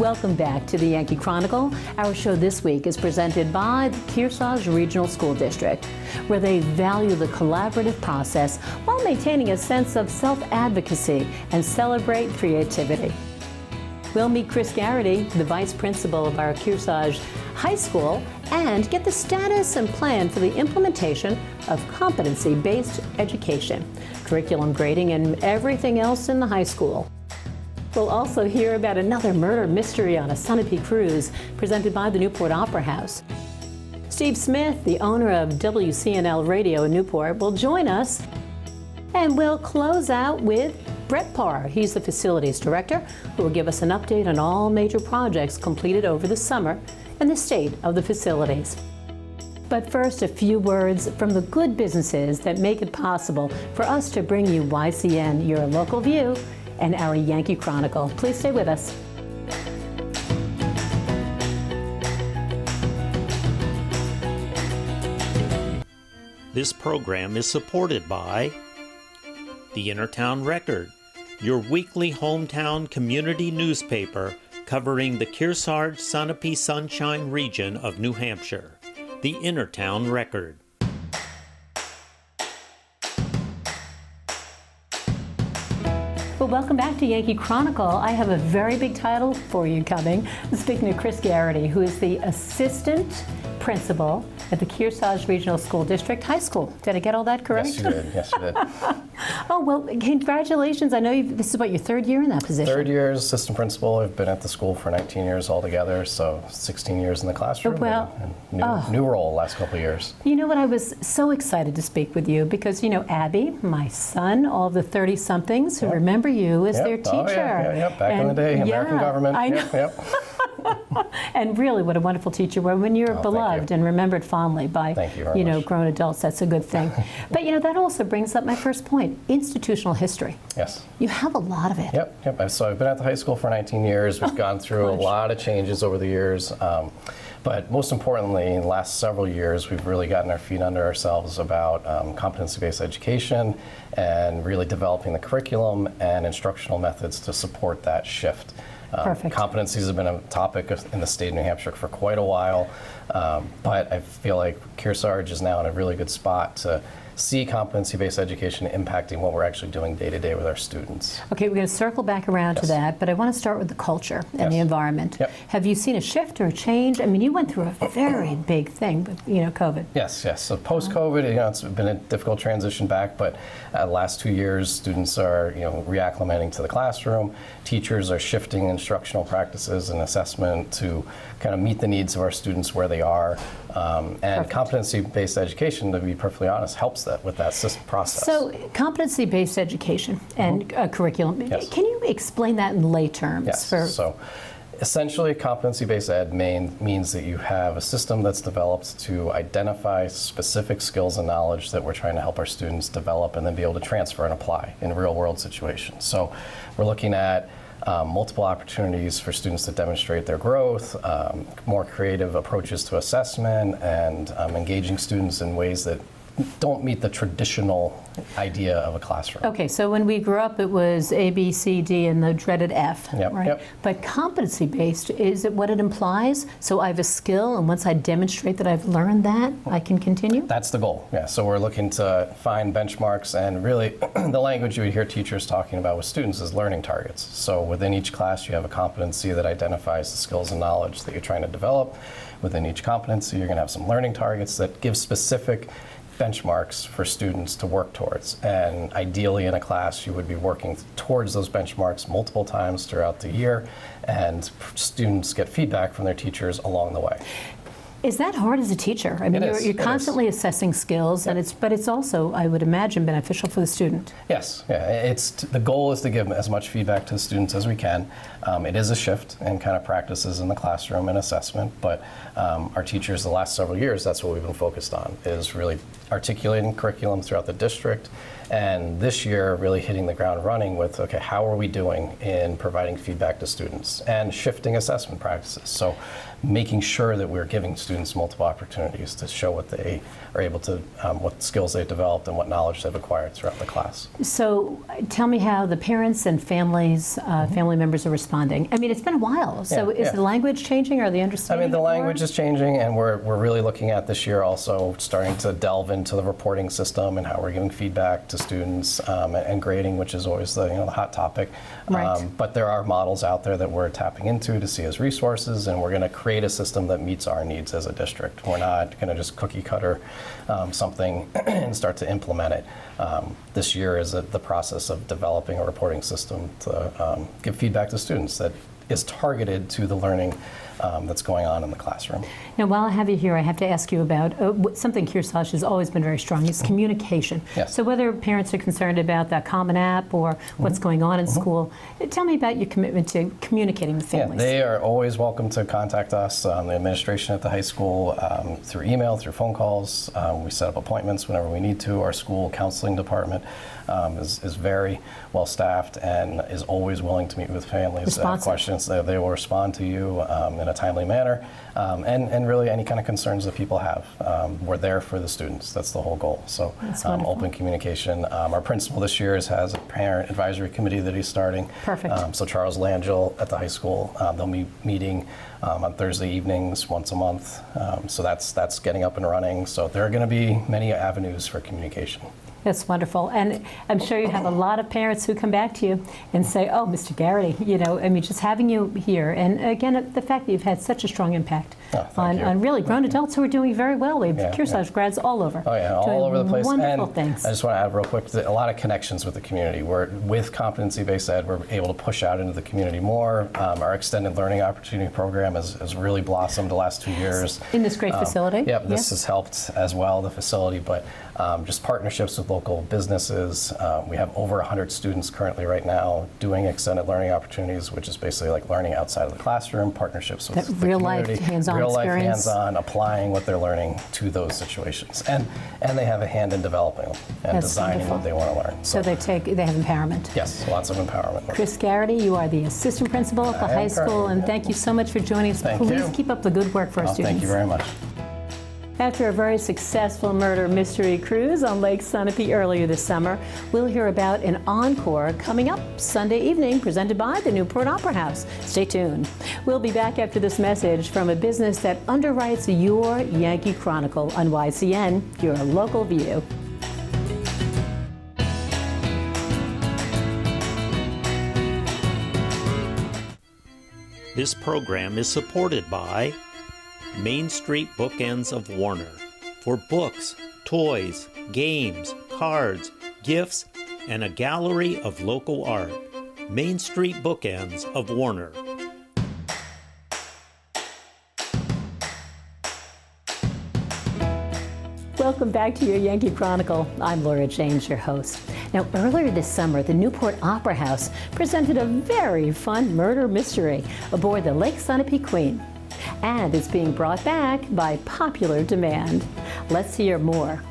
Welcome back to the Yankee Chronicle. Our show this week is presented by the Kearsarge Regional School District, where they value the collaborative process while maintaining a sense of self-advocacy and celebrate creativity. We'll meet Chris Geraghty, the vice principal of our Kearsarge High School, and get the status and plan for the implementation of Competency Based Education, curriculum grading, and everything else in the high school. We'll also hear about another murder mystery on a Sunapee Cruise presented by the Newport Opera House. Steve Smith, the owner of WCNL Radio in Newport, will join us, and we'll close out with Pare. He's the facilities director who will give us an update on all major projects completed over the summer and the state of the facilities. But first, a few words from the good businesses that make it possible for us to bring you YCN, your local view, and our Yankee Chronicle. Please stay with us. This program is supported by the Innertown Record, your weekly hometown community newspaper covering the Kearsarge Sunapee Sunshine region of New Hampshire. The Innertown Record. Well, welcome back to Yankee Chronicle. I have a very big title for you coming. I'm speaking to Chris Geraghty, who is the assistant principal at the Kearsarge Regional School District High School. Did I get all that correct? Yes, you did. Yes, you did. Oh, well, congratulations. I know this is, what, your third year in that position? Third year as assistant principal. I've been at the school for 19 years altogether, so 16 years in the classroom. Well, and new role last couple of years. You know what? I was so excited to speak with you because, you know, Abby, my son, all the 30-somethings who remember you as their teacher. Oh, yeah. Back in the day, American government. I know. Yep. And really, what a wonderful teacher. When you're beloved and remembered fondly by, thank you very much. Grown adults, that's a good thing. But, you know, that also brings up my first point, institutional history. Yes. You have a lot of it. Yep. So I've been at the high school for 19 years. We've gone through a lot of changes over the years. But most importantly, in the last several years, we've really gotten our feet under ourselves about competency-based education and really developing the curriculum and instructional methods to support that shift. Perfect. Competencies have been a topic in the state of New Hampshire for quite a while, but I feel like Kearsarge is now in a really good spot to see competency-based education impacting what we're actually doing day to day with our students. Okay, we're going to circle back around to that, but I want to start with the culture and the environment. Yep. Have you seen a shift or a change? I mean, you went through a very big thing with, COVID. Yes. So post-COVID, it's been a difficult transition back, but the last 2 years, students are, reacclimating to the classroom. Teachers are shifting instructional practices and assessment to kind of meet the needs of our students where they are. And competency-based education, to be perfectly honest, helps that with that process. So competency-based education and curriculum, can you explain that in lay terms? Yes. So essentially, competency-based ed means that you have a system that's developed to identify specific skills and knowledge that we're trying to help our students develop and then be able to transfer and apply in real-world situations. So we're looking at multiple opportunities for students to demonstrate their growth, more creative approaches to assessment, and engaging students in ways that don't meet the traditional idea of a classroom. Okay, so when we grew up, it was A, B, C, D, and the dreaded F, right? Yep. But competency-based, is it what it implies? So I have a skill, and once I demonstrate that I've learned that, I can continue? That's the goal, yeah. So we're looking to find benchmarks, and really the language you would hear teachers talking about with students is learning targets. So within each class, you have a competency that identifies the skills and knowledge that you're trying to develop. Within each competency, you're going to have some learning targets that give specific benchmarks for students to work towards. And ideally in a class, you would be working towards those benchmarks multiple times throughout the year, and students get feedback from their teachers along the way. Is that hard as a teacher? I mean, you're constantly assessing skills, and but it's also, I would imagine, beneficial for the student. Yes, the goal is to give as much feedback to the students as we can. It is a shift in kind of practices in the classroom and assessment, but our teachers the last several years, that's what we've been focused on, is really articulating curriculum throughout the district And this year, really hitting the ground running with, okay, how are we doing in providing feedback to students and shifting assessment practices? So making sure that we're giving students multiple opportunities to show what they are able to, what skills they've developed and what knowledge they've acquired throughout the class. So tell me how the parents and families, family members are responding. I mean, it's been a while, so is the language changing? Are they understanding? I mean, the language is changing, and we're really looking at this year also starting to delve into the reporting system and how we're giving feedback to students and grading, which is always the the hot topic. Right. But there are models out there that we're tapping into to see as resources, and we're going to create a system that meets our needs as a district. We're not going to just cookie cutter something and start to implement it. This year is the process of developing a reporting system to give feedback to students that is targeted to the learning that's going on in the classroom. Now, while I have you here, I have to ask you about something Kearsarge has always been very strong, is communication. Yes. So whether parents are concerned about that Common App or what's going on in school, tell me about your commitment to communicating with families. Yeah, they are always welcome to contact us, the administration at the high school, through email, through phone calls. We set up appointments whenever we need to. Our school counseling department is very well staffed and is always willing to meet with families. Questions, they will respond to you in a timely manner, and really any kind of concerns that people have. We're there for the students. That's the whole goal. So open communication. Our principal this year has a parent advisory committee that he's starting. Perfect. So Charles Langell at the high school, they'll be meeting on Thursday evenings once a month. So that's getting up and running. So there are going to be many avenues for communication. That's wonderful. And I'm sure you have a lot of parents who come back to you and say, oh, Mr. Geraghty, I mean, just having you here. And again, the fact that you've had such a strong impact on really grown adults who are doing very well. We have Kearsarge grads all over. Oh, yeah, all over the place. Wonderful and things. I just want to add real quick, a lot of connections with the community. With Competency Based Ed, we're able to push out into the community more. Our Extended Learning Opportunity Program has really blossomed the last 2 years. In this great facility? Yep, this has helped as well, the facility, but just partnerships with local businesses. We have over 100 students currently right now doing extended learning opportunities, which is basically like learning outside of the classroom, partnerships with the real-life community. hands-on Real-life experience. hands-on, applying what they're learning to those situations. And they have a hand in developing them and That's designing wonderful. what they want to learn. So they have empowerment. Yes, lots of empowerment. Chris Geraghty, you are the assistant principal at the high school, and thank you so much for joining us. Please keep up the good work for our students. Thank you very much. After a very successful murder mystery cruise on Lake Sunapee earlier this summer, we'll hear about an encore coming up Sunday evening, presented by the Newport Opera House. Stay tuned. We'll be back after this message from a business that underwrites your Yankee Chronicle on YCN, your local view. This program is supported by Main Street Bookends of Warner. For books, toys, games, cards, gifts, and a gallery of local art. Main Street Bookends of Warner. Welcome back to your Yankee Chronicle. I'm Laura James, your host. Now, earlier this summer, the Newport Opera House presented a very fun murder mystery aboard the Lake Sunapee Queen. And it's being brought back by popular demand. Let's hear more.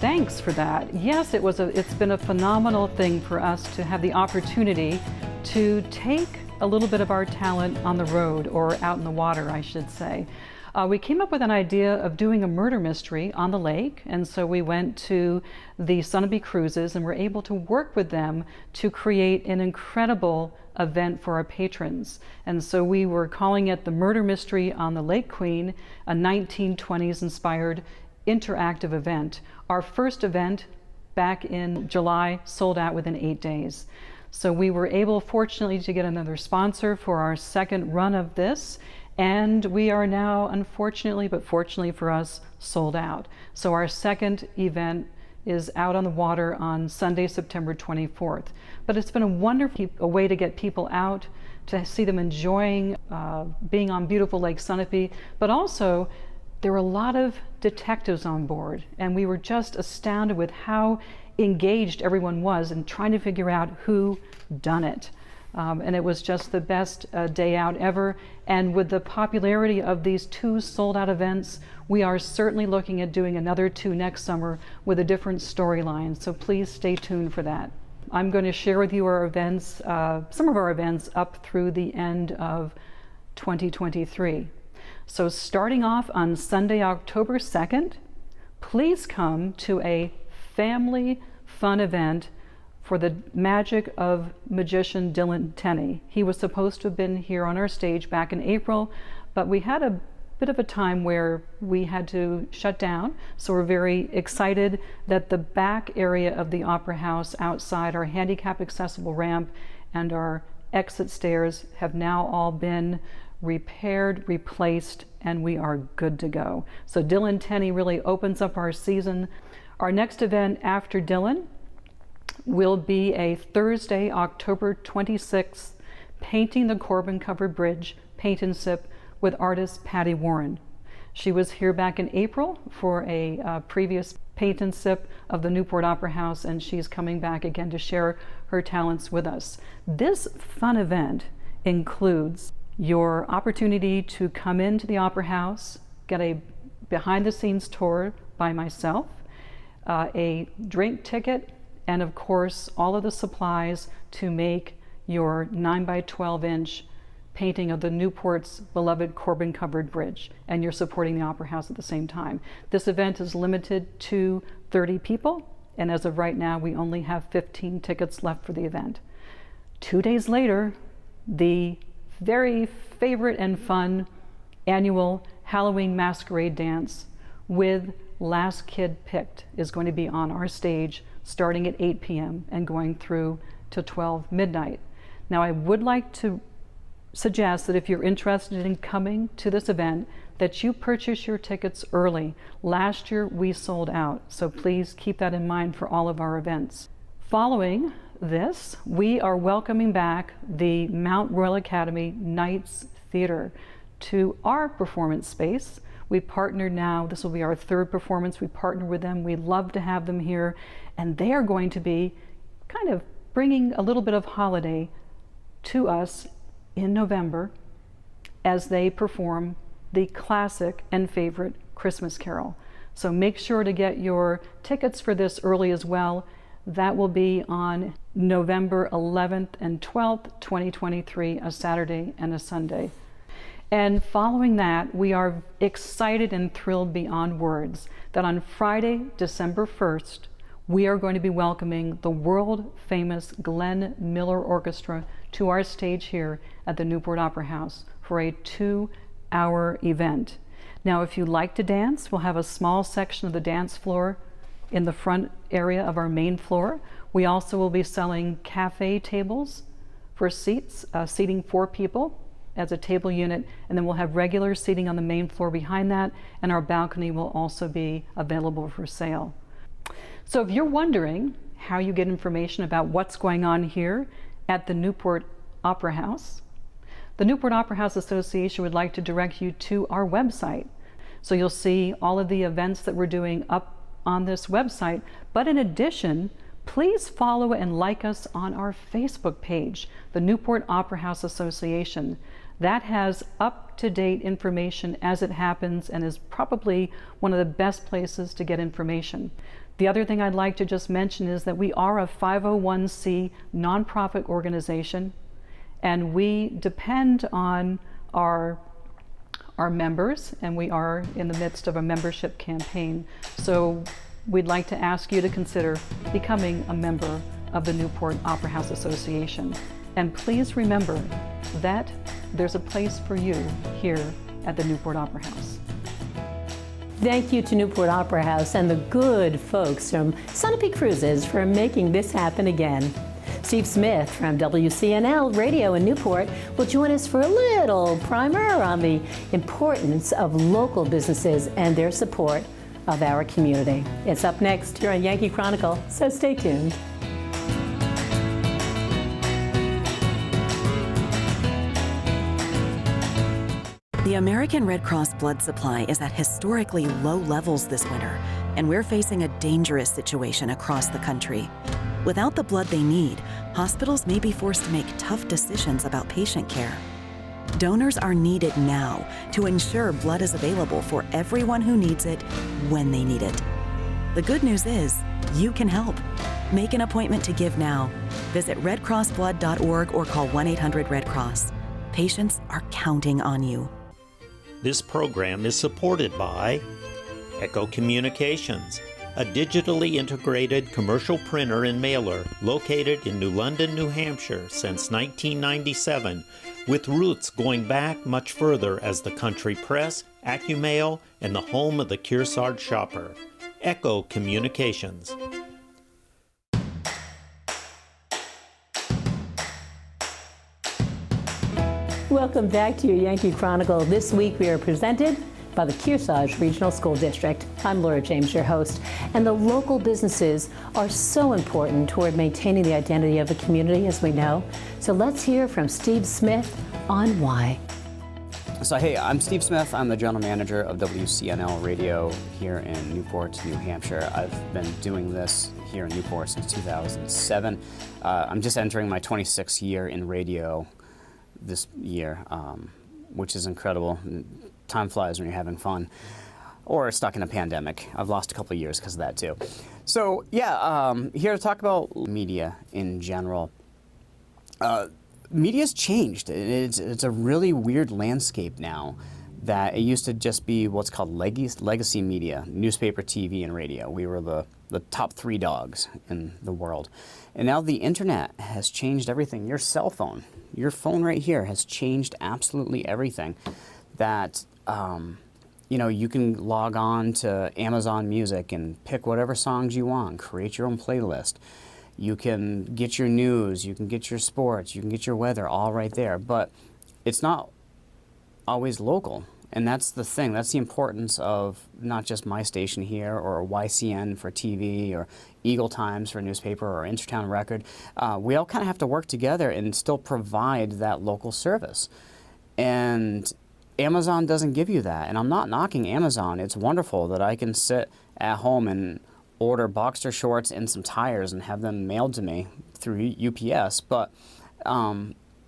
Thanks for that. Yes, it's been a phenomenal thing for us to have the opportunity to take a little bit of our talent on the road, or out in the water, I should say. We came up with an idea of doing a murder mystery on the lake, and so we went to the Sunapee Cruises and were able to work with them to create an incredible event for our patrons. And so we were calling it the Murder Mystery on the Lake Queen, a 1920s inspired interactive event. Our first event back in July sold out within 8 days. So we were able, fortunately, to get another sponsor for our second run of this. And we are now, unfortunately, but fortunately for us, sold out. So our second event is out on the water on Sunday, September 24th. But it's been a wonderful way to get people out, to see them enjoying being on beautiful Lake Sunapee. But also, there were a lot of detectives on board, and we were just astounded with how engaged everyone was in trying to figure out who done it. And it was just the best day out ever. And with the popularity of these 2 sold-out events, we are certainly looking at doing another 2 next summer with a different storyline. So please stay tuned for that. I'm going to share with you our events, some of our events up through the end of 2023. So starting off on Sunday, October 2nd, please come to a family fun event for the magic of magician Dylan Tenney. He was supposed to have been here on our stage back in April, but we had a bit of a time where we had to shut down. So we're very excited that the back area of the Opera House outside our handicap accessible ramp and our exit stairs have now all been repaired, replaced, and we are good to go. So Dylan Tenney really opens up our season. Our next event after Dylan will be a Thursday, October 26th, Painting the Corbin Covered Bridge, Paint and Sip, with artist Patty Warren. She was here back in April for a previous Paint and Sip of the Newport Opera House, and she's coming back again to share her talents with us. This fun event includes your opportunity to come into the Opera House, get a behind-the-scenes tour by myself, a drink ticket, and of course all of the supplies to make your 9 by 12 inch painting of the Newport's beloved Corbin Covered Bridge, and you're supporting the Opera House at the same time. This event is limited to 30 people, and as of right now we only have 15 tickets left for the event. 2 days later, the very favorite and fun annual Halloween masquerade dance with Last Kid Picked is going to be on our stage starting at 8 p.m. and going through to 12 midnight. Now I would like to suggest that if you're interested in coming to this event, that you purchase your tickets early. Last year we sold out, so please keep that in mind for all of our events. Following this, we are welcoming back the Mount Royal Academy Knights Theater to our performance space. We partnered now, this will be our 3rd performance. We partnered with them. We love to have them here, and they are going to be kind of bringing a little bit of holiday to us in November as they perform the classic and favorite Christmas Carol. So make sure to get your tickets for this early as well. That will be on November 11th and 12th, 2023, a Saturday and a Sunday. And following that, we are excited and thrilled beyond words that on Friday, December 1st, we are going to be welcoming the world-famous Glenn Miller Orchestra to our stage here at the Newport Opera House for a 2-hour event. Now, if you like to dance, we'll have a small section of the dance floor in the front area of our main floor. We also will be selling cafe tables for seats, seating 4 people as a table unit, and then we'll have regular seating on the main floor behind that, and our balcony will also be available for sale. So if you're wondering how you get information about what's going on here at the Newport Opera House, the Newport Opera House Association would like to direct you to our website. So you'll see all of the events that we're doing up on this website, but in addition, please follow and like us on our Facebook page, the Newport Opera House Association. That has up-to-date information as it happens and is probably one of the best places to get information. The other thing I'd like to just mention is that we are a 501c nonprofit organization, and we depend on our members, and we are in the midst of a membership campaign. So we'd like to ask you to consider becoming a member of the Newport Opera House Association. And please remember that there's a place for you here at the Newport Opera House. Thank you to Newport Opera House and the good folks from Sunapee Cruises for making this happen again. Steve Smith from WCNL Radio in Newport will join us for a little primer on the importance of local businesses and their support of our community. It's up next here on Yankee Chronicle, so stay tuned. The American Red Cross blood supply is at historically low levels this winter, and we're facing a dangerous situation across the country. Without the blood they need, hospitals may be forced to make tough decisions about patient care. Donors are needed now to ensure blood is available for everyone who needs it when they need it. The good news is, you can help. Make an appointment to give now. Visit redcrossblood.org or call 1-800-RED-CROSS. Patients are counting on you. This program is supported by Echo Communications, a digitally integrated commercial printer and mailer located in New London, New Hampshire since 1997, with roots going back much further as the country press, AccuMail, and the home of the Kearsarge shopper. Echo Communications. Welcome back to your Yankee Chronicle. This week we are presented by the Kearsarge Regional School District. I'm Laura James, your host. And the local businesses are so important toward maintaining the identity of the community, as we know. So let's hear from Steve Smith on why. So hey, I'm Steve Smith. I'm the general manager of WCNL Radio here in Newport, New Hampshire. I've been doing this here in Newport since 2007. I'm just entering my 26th year in radio this year, which is incredible. Time flies when you're having fun or stuck in a pandemic. I've lost a couple of years because of that too. So yeah, here to talk about media in general. Media's changed. It's a really weird landscape now that it used to just be what's called legacy media, newspaper, TV, and radio. We were the top three dogs in the world. And now the internet has changed everything. Your cell phone, your phone right here has changed absolutely everything. That, you can log on to Amazon Music and pick whatever songs you want, create your own playlist. You can get your news, you can get your sports, you can get your weather all right there. But it's not always local. And that's the thing. That's the importance of not just my station here or YCN for TV or Eagle Times for newspaper or Intertown Record. We all kind of have to work together and still provide that local service. And Amazon doesn't give you that. And I'm not knocking Amazon. It's wonderful that I can sit at home and order boxer shorts and some tires and have them mailed to me through UPS. But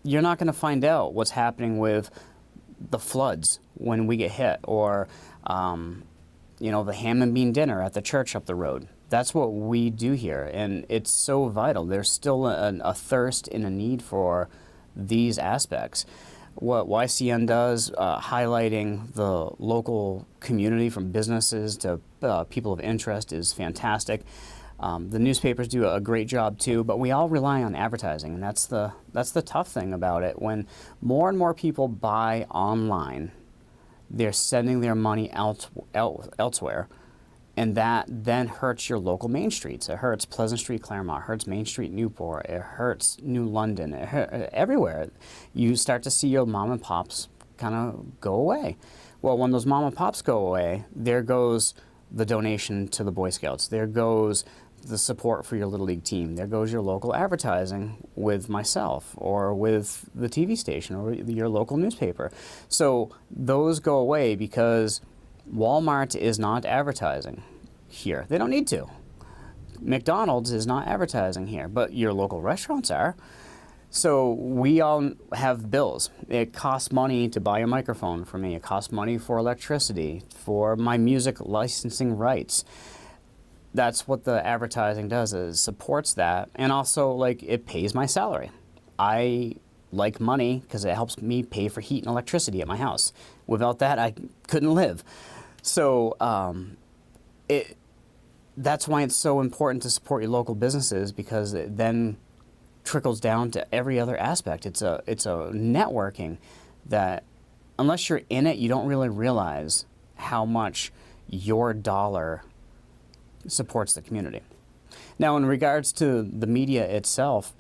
you're not going to find out what's happening with the floods when we get hit, or the ham and bean dinner at the church up the road. That's what we do here, and it's so vital. There's still a thirst and a need for these aspects. What YCN does, highlighting the local community from businesses to people of interest, is fantastic. The newspapers do a great job too, but we all rely on advertising, and that's the tough thing about it. When more and more people buy online, they're sending their money elsewhere, and that then hurts your local main streets. It hurts Pleasant Street, Claremont, it hurts Main Street, Newport, it hurts New London, everywhere. You start to see your mom and pops kind of go away. Well, when those mom and pops go away, there goes the donation to the Boy Scouts. There goes the support for your Little League team. There goes your local advertising with myself or with the TV station or your local newspaper. So those go away because Walmart is not advertising here. They don't need to. McDonald's is not advertising here, but your local restaurants are. So we all have bills. It costs money to buy a microphone for me. It costs money for electricity, for my music licensing rights. That's what the advertising does, is supports that. And also, it pays my salary. I like money because it helps me pay for heat and electricity at my house. Without that, I couldn't live. So that's why it's so important to support your local businesses, because it then trickles down to every other aspect. It's a networking that, unless you're in it, you don't really realize how much your dollar supports the community. Now, in regards to the media itself,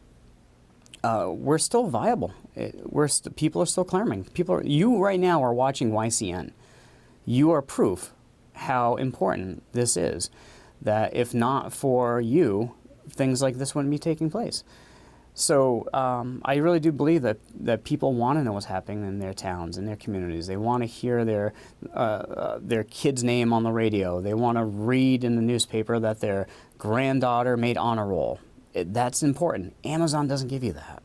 we're still viable. People are still clamoring. You right now are watching YCN. You are proof how important this is. That if not for you, things like this wouldn't be taking place. So I really do believe that people want to know what's happening in their towns, in their communities. They want to hear their kid's name on the radio. They want to read in the newspaper that their granddaughter made honor roll. that's important. Amazon doesn't give you that.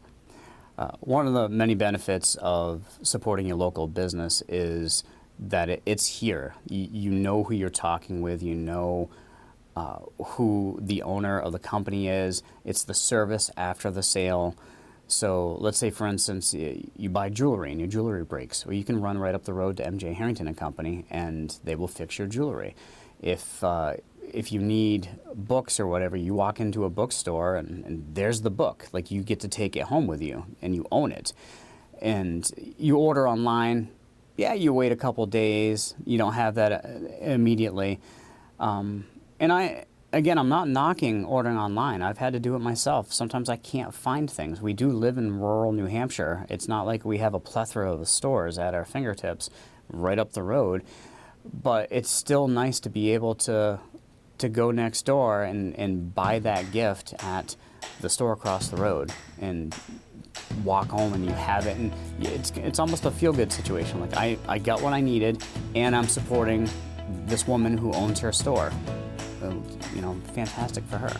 One of the many benefits of supporting your local business is that it's here. You know who you're talking with, you know who the owner of the company is. It's the service after the sale. So let's say, for instance, you buy jewelry and your jewelry breaks. Well, you can run right up the road to MJ Harrington and Company, and they will fix your jewelry. If you need books or whatever, you walk into a bookstore and there's the book. Like, you get to take it home with you and you own it. And you order online. Yeah, you wait a couple days. You don't have that immediately. And I'm not knocking ordering online. I've had to do it myself. Sometimes I can't find things. We do live in rural New Hampshire. It's not like we have a plethora of stores at our fingertips right up the road. But it's still nice to be able to go next door and buy that gift at the store across the road and walk home and you have it. And it's almost a feel-good situation. Like, I got what I needed and I'm supporting this woman who owns her store. Fantastic for her.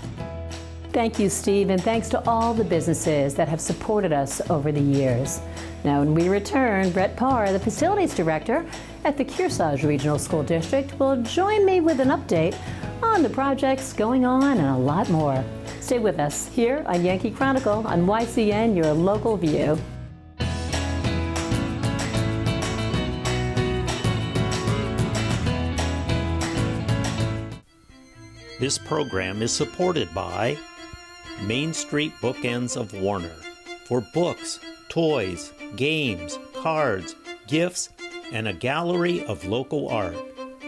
Thank you, Steve, and thanks to all the businesses that have supported us over the years. Now, when we return, Brett Pare, the Facilities Director at the Kearsarge Regional School District, will join me with an update on the projects going on and a lot more. Stay with us here on Yankee Chronicle on YCN, your local view. This program is supported by Main Street Bookends of Warner for books, toys, games, cards, gifts, and a gallery of local art.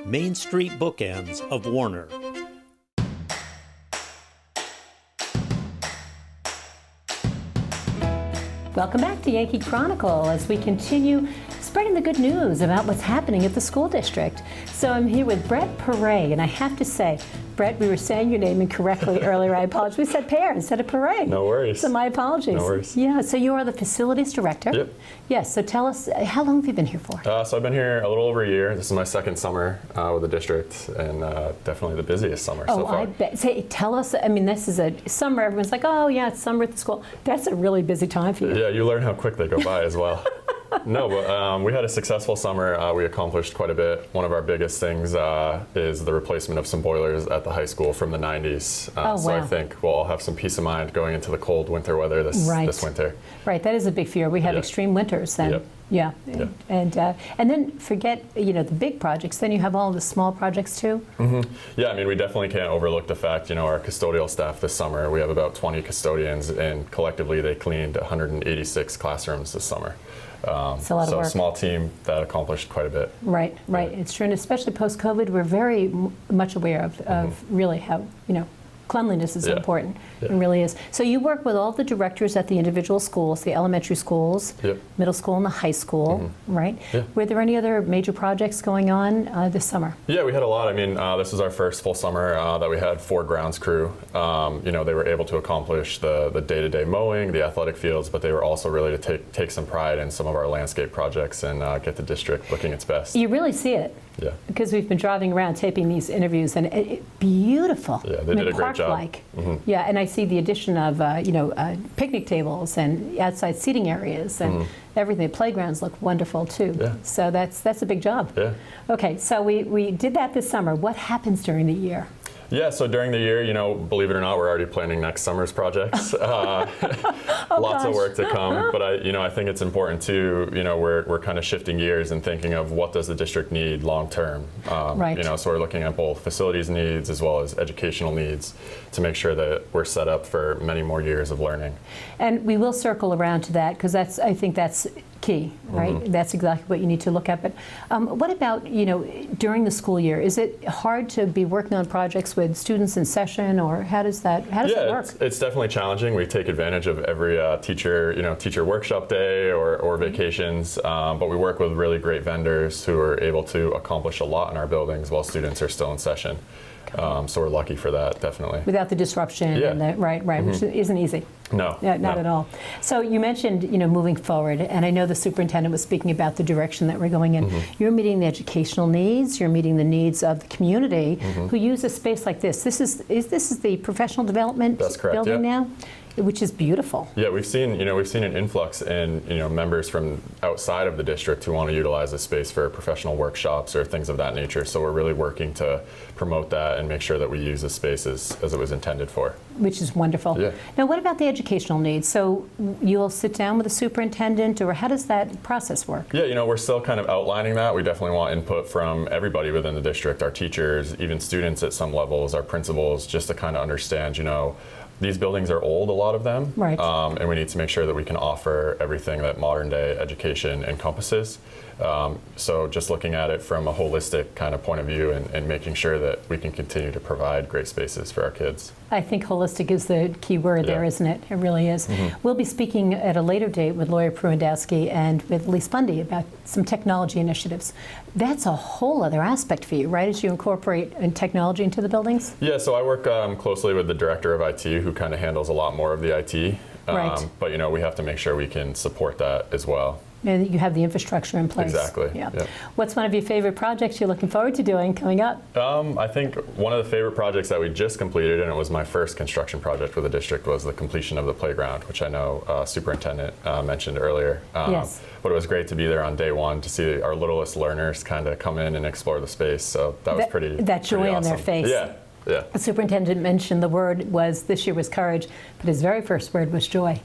Main Street Bookends of Warner. Welcome back to Yankee Chronicle as we continue spreading the good news about what's happening at the school district. So I'm here with Brett Pare, and I have to say, Brett, we were saying your name incorrectly earlier. I apologize. We said Pare instead of Pare. No worries. So my apologies. No worries. Yeah, so you are the Facilities Director. Yep. Yes, so tell us, how long have you been here for? So I've been here a little over a year. This is my second summer with the district, and definitely the busiest summer so far. I bet. Say, tell us, I mean, this is a summer. Everyone's like, oh, yeah, it's summer at the school. That's a really busy time for you. Yeah, you learn how quick they go by as well. No, but we had a successful summer. We accomplished quite a bit. One of our biggest things is the replacement of some boilers at the high school from the 90s. So I think we'll all have some peace of mind going into the cold winter weather this winter. Right, that is a big fear. We have extreme winters then. Yep. Yeah, Yep. And then forget the big projects. Then you have all the small projects too. Mm-hmm. Yeah, I mean, we definitely can't overlook the fact, our custodial staff this summer, we have about 20 custodians, and collectively they cleaned 186 classrooms this summer. It's a lot of work. So a small team that accomplished quite a bit. Right. It's true, and especially post-COVID, we're very much aware of really how cleanliness is important. It really is. So you work with all the directors at the individual schools, the elementary schools, middle school, and the high school, right? Yeah. Were there any other major projects going on this summer? Yeah, we had a lot. I mean, this was our first full summer that we had 4 grounds crew. They were able to accomplish the day-to-day mowing, the athletic fields, but they were also really to take some pride in some of our landscape projects and get the district looking its best. You really see it. Yeah. Because we've been driving around taping these interviews, and beautiful. Yeah, they did a great job. Park-like. Yeah, and I see the addition of picnic tables and outside seating areas and everything. The playgrounds look wonderful too. Yeah. So that's a big job. Yeah. Okay, so we did that this summer. What happens during the year? Yeah, so during the year, believe it or not, we're already planning next summer's projects. Lots of work to come, but I think it's important too. We're kind of shifting gears and thinking of what does the district need long term. Right. So we're looking at both facilities needs as well as educational needs to make sure that we're set up for many more years of learning. And we will circle around to that because I think that's key, right? That's exactly what you need to look at. But what about, during the school year? Is it hard to be working on projects with students in session, or how does that work? It's definitely challenging. We take advantage of every teacher workshop day or vacations, but we work with really great vendors who are able to accomplish a lot in our buildings while students are still in session. So we're lucky for that, definitely. Without the disruption, Yeah. and right, which isn't easy. No. Yeah, not no. at all. So you mentioned, moving forward, and I know the superintendent was speaking about the direction that we're going in. You're meeting the educational needs, you're meeting the needs of the community who use a space like this. This is the professional development That's correct, building yeah. now, which is beautiful. Yeah, we've seen an influx in members from outside of the district who want to utilize this space for professional workshops or things of that nature. So we're really working to promote that and make sure that we use the space as it was intended for. Which is wonderful. Yeah. Now, what about the educational needs? So you'll sit down with the superintendent, or how does that process work? Yeah, we're still kind of outlining that. We definitely want input from everybody within the district, our teachers, even students at some levels, our principals, just to kind of understand, these buildings are old, a lot of them, right. And we need to make sure that we can offer everything that modern day education encompasses. So just looking at it from a holistic kind of point of view and making sure that we can continue to provide great spaces for our kids. I think holistic is the key word there, Yeah. isn't it? It really is. We'll be speaking at a later date with Lawyer Prewandowski and with Lise Bundy about some technology initiatives. That's a whole other aspect for you, right, as you incorporate technology into the buildings? Yeah, so I work closely with the director of IT, who kind of handles a lot more of the IT. Right. But we have to make sure we can support that as well. And you have the infrastructure in place. Exactly. Yeah. Yep. What's one of your favorite projects you're looking forward to doing coming up? I think one of the favorite projects that we just completed, and it was my first construction project with the district, was the completion of the playground, which I know Superintendent mentioned earlier. Yes. But it was great to be there on day one to see our littlest learners kind of come in and explore the space. So that was pretty That joy pretty on their awesome. face. Yeah. Yeah. The superintendent mentioned the word this year was courage, but his very first word was joy.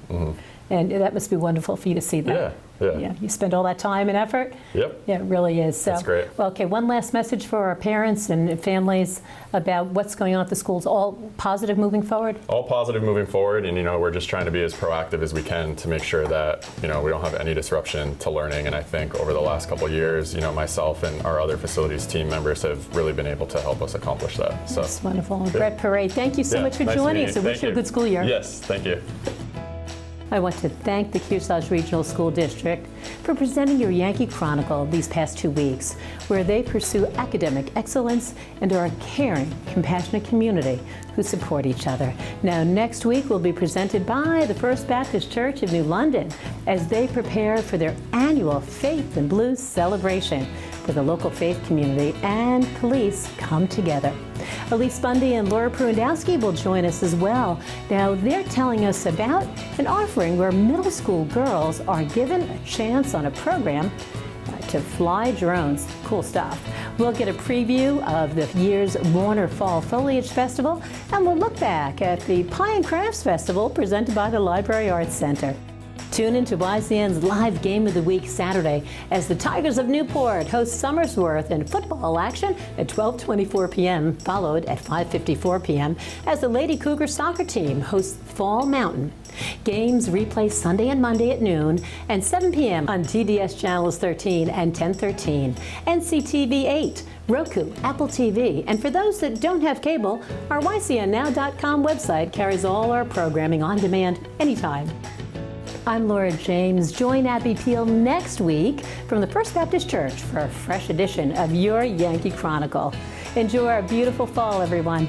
And that must be wonderful for you to see that. Yeah. You spend all that time and effort. Yep. Yeah, it really is. So, That's great. Well, okay, one last message for our parents and families about what's going on at the schools. All positive moving forward? All positive moving forward, and we're just trying to be as proactive as we can to make sure that we don't have any disruption to learning. And I think over the last couple of years, myself and our other facilities team members have really been able to help us accomplish that. So That's wonderful. Brett Pare, thank you so much for nice to joining meet us. you. I wish Thank you a good school year. Yes, thank you. I want to thank the Kearsarge Regional School District for presenting your Yankee Chronicle these past 2 weeks, where they pursue academic excellence and are a caring, compassionate community who support each other. Now, next week will be presented by the First Baptist Church of New London as they prepare for their annual Faith and Blues celebration, where the local faith community and police come together. Lise Bundy and Laura Prewandowski will join us as well. Now, they're telling us about an offering where middle school girls are given a chance on a program to fly drones. Cool stuff. We'll get a preview of the year's Warner Fall Foliage Festival, and we'll look back at the Pie and Crafts Festival presented by the Library Arts Center. Tune into YCN's live Game of the Week Saturday as the Tigers of Newport host Somersworth in football action at 12:24 p.m., followed at 5:54 p.m. as the Lady Cougar soccer team hosts Fall Mountain. Games replay Sunday and Monday at noon and 7 p.m. on TDS Channels 13 and 1013, NCTV 8, Roku, Apple TV, and for those that don't have cable, our YCNNow.com website carries all our programming on demand anytime. I'm Laura James. Join Abby Peel next week from the First Baptist Church for a fresh edition of your Yankee Chronicle. Enjoy our beautiful fall, everyone.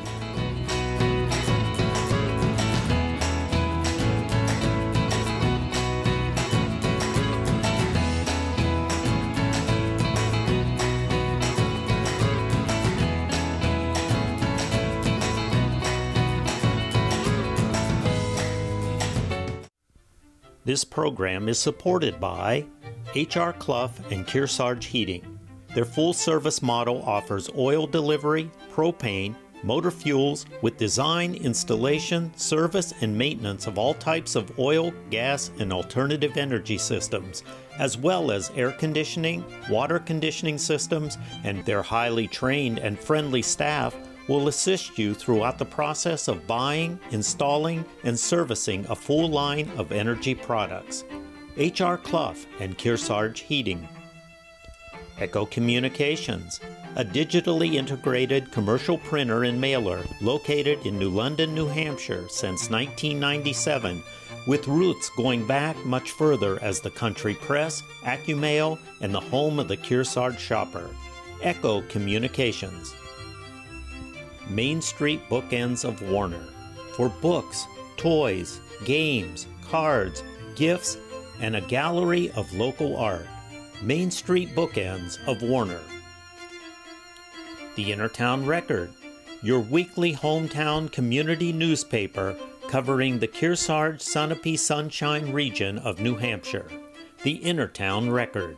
This program is supported by H.R. Clough and Kearsarge Heating. Their full-service model offers oil delivery, propane, motor fuels with design, installation, service, and maintenance of all types of oil, gas, and alternative energy systems, as well as air conditioning, water conditioning systems, and their highly trained and friendly staff will assist you throughout the process of buying, installing, and servicing a full line of energy products. H.R. Clough and Kearsarge Heating. Echo Communications, a digitally integrated commercial printer and mailer located in New London, New Hampshire since 1997, with roots going back much further as the country press, AccuMail, and the home of the Kearsarge shopper. Echo Communications. Main Street Bookends of Warner. For books, toys, games, cards, gifts, and a gallery of local art. Main Street Bookends of Warner. The Innertown Record, your weekly hometown community newspaper covering the Kearsarge Sunapee Sunshine region of New Hampshire. The Innertown Record.